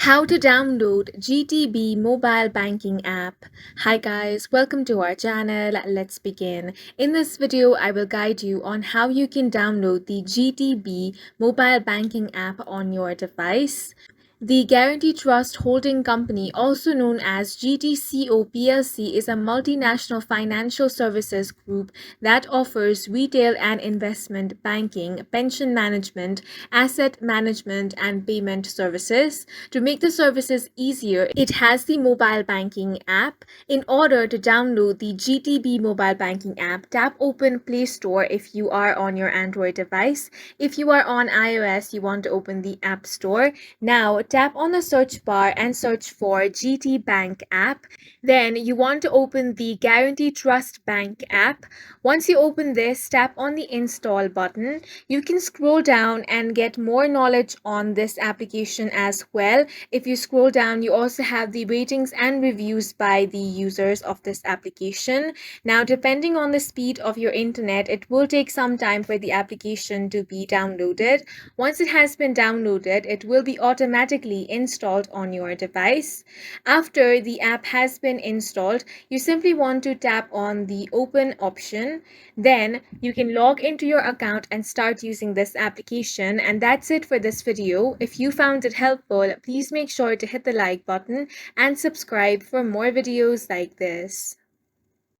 How to download GTB Mobile Banking App. Hi guys, welcome to our channel. Let's begin. In this video, I will guide you on how you can download the GTB Mobile Banking App on your device. The Guarantee Trust Holding Company, also known as GTCO PLC, is a multinational financial services group that offers retail and investment banking, pension management, asset management, and payment services. To make the services easier, it has the mobile banking app. In order to download the GTB Mobile Banking App, tap Open Play Store if you are on your Android device. If you are on iOS, you want to open the App Store. Now, tap on the search bar and search for GT Bank app. Then you want to open the Guarantee Trust Bank app. Once you open this, tap on the install button. You can scroll down and get more knowledge on this application as well. If you scroll down, you also have the ratings and reviews by the users of this application. Now, depending on the speed of your internet, it will take some time for the application to be downloaded. Once it has been downloaded, it will be automatically installed on your device. After the app has been installed, you simply want to tap on the open option. Then you can log into your account and start using this application. And that's it for this video. If you found it helpful, please make sure to hit the like button and subscribe for more videos like this.